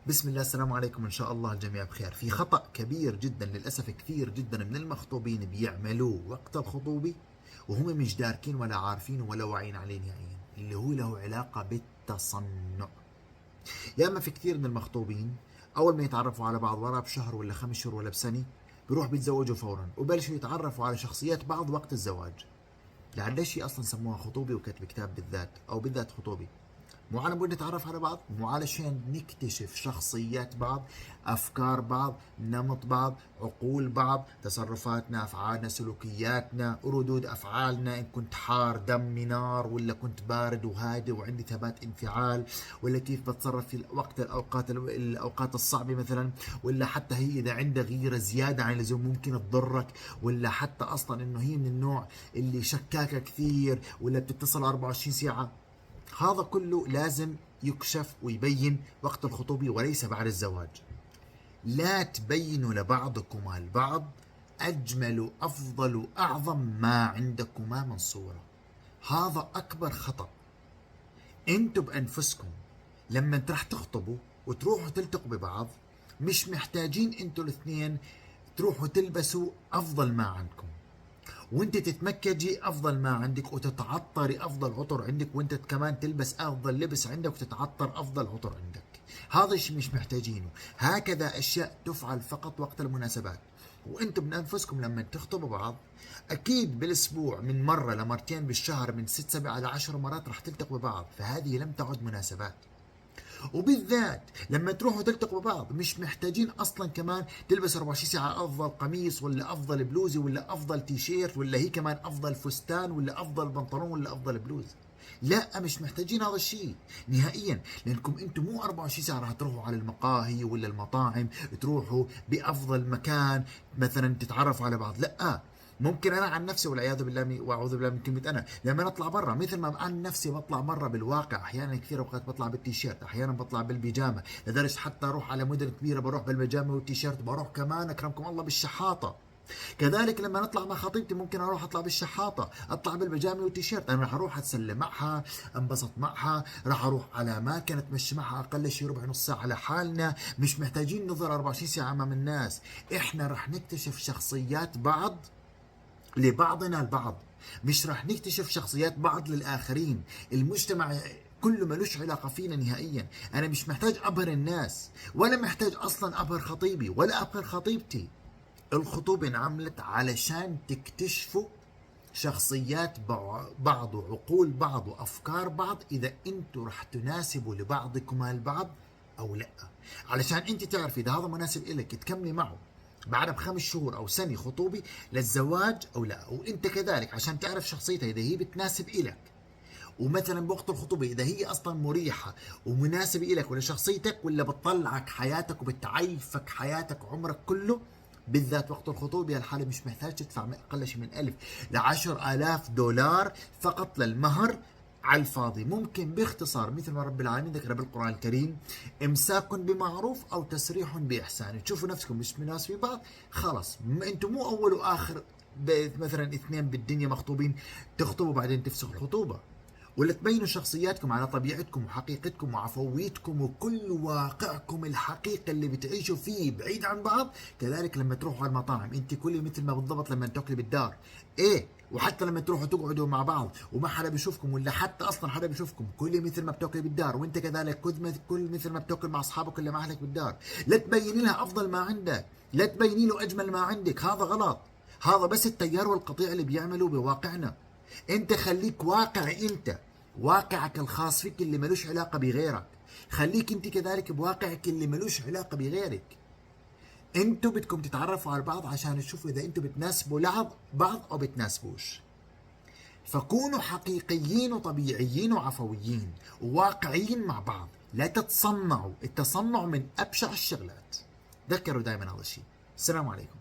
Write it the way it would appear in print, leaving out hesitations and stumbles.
بسم الله، السلام عليكم. إن شاء الله الجميع بخير. في خطأ كبير جدا للأسف كثير جدا من المخطوبين بيعملوه وقت الخطوبة وهم مش داركين ولا عارفين ولا واعيين عليه نهائيا، اللي هو له علاقة بالتصنع. يا اما في كثير من المخطوبين اول ما يتعرفوا على بعض ورا بشهر ولا 5 شهور ولا بسنة بيروح بيتزوجوا فورا وبلشوا يتعرفوا على شخصيات بعض وقت الزواج. لعل شيء اصلا سموها خطوبة وكتب كتاب بالذات او بالذات خطوبة. مو على مود نتعرف على بعض، مو علشان نكتشف شخصيات بعض، افكار بعض، نمط بعض، عقول بعض، تصرفاتنا، افعالنا، سلوكياتنا، ردود افعالنا، ان كنت حار دمي نار ولا كنت بارد وهادئ وعندي ثبات انفعال، ولا كيف بتصرف في وقت الاوقات الصعبه مثلا، ولا حتى هي اذا عندها غيره زياده عن اللزوم ممكن تضرك، ولا حتى اصلا انه هي من النوع اللي شكاكه كثير ولا بتتصل 24 ساعه. هذا كله لازم يكشف ويبين وقت الخطوبة وليس بعد الزواج. لا تبينوا لبعضكما البعض أجمل وأفضل وأعظم ما عندكما من صورة. هذا أكبر خطأ. أنتوا بأنفسكم لما رح تخطبوا وتروحوا تلتقوا ببعض مش محتاجين أنتوا الاثنين تروحوا تلبسوا أفضل ما عندكم، وانت تتمكجي افضل ما عندك، وتتعطري افضل عطر عندك، وانت كمان تلبس افضل لبس عندك وتتعطر افضل عطر عندك. هذا الشيء مش محتاجينه. هكذا اشياء تفعل فقط وقت المناسبات. وانتم من انفسكم لما تخطبوا بعض اكيد بالاسبوع من مره لمرتين، بالشهر من 6 7 ل10 مرات راح تلتقوا ببعض، فهذه لم تعد مناسبات. وبالذات لما تروحوا تلتقوا ببعض مش محتاجين اصلا كمان تلبس 24 ساعه افضل قميص ولا افضل بلوزه ولا افضل تيشيرت ولا هي كمان افضل فستان ولا افضل بنطلون ولا افضل بلوز. لا، مش محتاجين هذا الشيء نهائيا، لانكم انتم مو 24 ساعه راح تروحوا على المقاهي ولا المطاعم تروحوا بافضل مكان مثلا تتعرفوا على بعض. لا، ممكن انا عن نفسي والعياذ بالله واعوذ بالله من كلمه انا، لما اطلع برا مثل ما عن نفسي بطلع برا بالواقع احيانا كثير اوقات بطلع بالتيشيرت، احيانا بطلع بالبيجامه، لدرجه حتى اروح على مدن كبيره بروح بالبيجامه والتيشيرت، بروح كمان اكرمكم الله بالشحاطه. كذلك لما نطلع مع خطيبتي ممكن اروح اطلع بالشحاطه، اطلع بالبيجامه والتيشيرت، انا راح اروح اتسلى معها، انبسط معها، راح اروح على اماكن اتمشى معها اقل شيء ربع نص ساعه لحالنا، مش محتاجين نظهر 24 ساعه امام الناس. احنا راح نكتشف شخصيات بعض لبعضنا البعض، مش راح نكتشف شخصيات بعض للآخرين. المجتمع كله ملوش علاقة فينا نهائيا. أنا مش محتاج أبهر الناس، ولا محتاج أصلا أبهر خطيبي ولا أبهر خطيبتي. الخطوبة انعملت علشان تكتشفوا شخصيات بعض وعقول بعض وأفكار بعض، إذا أنتوا رح تناسبوا لبعضكما البعض أو لا، علشان أنت تعرفي إذا هذا مناسب إلك تكملي معه بعد ب5 شهور أو سنة خطوبة للزواج أو لا. وأنت كذلك عشان تعرف شخصيتها إذا هي بتناسب إلك، ومثلا بوقت الخطوبة إذا هي أصلا مريحة ومناسبة إلك ولشخصيتك، ولا بتطلعك حياتك وبتعيفك حياتك عمرك كله. بالذات وقت الخطوبة الحالة مش محتاج تدفع أقل شيء من 10,000 ل10,000 دولار فقط للمهر على الفاضي. ممكن باختصار مثل ما رب العالمين ذكر بالقرآن الكريم: إمساك بمعروف أو تسريح بإحسان. تشوفوا نفسكم مش مناسبين بعض، خلص أنتم مو أول وآخر مثلا اثنين بالدنيا مخطوبين تخطبوا بعدين تفسخوا الخطوبة، ولا تبينوا شخصياتكم على طبيعتكم وحقيقتكم وعفويتكم وكل واقعكم الحقيقي اللي بتعيشوا فيه بعيد عن بعض. كذلك لما تروحوا على المطاعم انت كلي مثل ما بالضبط لما تاكلي بالدار، ايه، وحتى لما تروحوا تقعدوا مع بعض وما حدا بيشوفكم ولا حتى اصلا حدا بيشوفكم، كلي مثل ما بتاكلي بالدار، وانت كذلك كل مثل ما بتاكل مع اصحابك ولا مع اهلك بالدار. لا تبيني لها افضل ما عندك، لا تبيني له اجمل ما عندك، هذا غلط. هذا بس التيار والقطيع اللي بيعملوا بواقعنا. انت خليك واقعي، انت واقعك الخاص فيك اللي ملوش علاقة بغيرك، خليك انت كذلك بواقعك اللي ملوش علاقة بغيرك. انتوا بدكم تتعرفوا على بعض عشان تشوفوا اذا انتوا بتناسبوا بعض او بتناسبوش. فكونوا حقيقيين وطبيعيين وعفويين وواقعيين مع بعض، لا تتصنعوا. التصنع من ابشع الشغلات. ذكروا دائما هذا الشيء. السلام عليكم.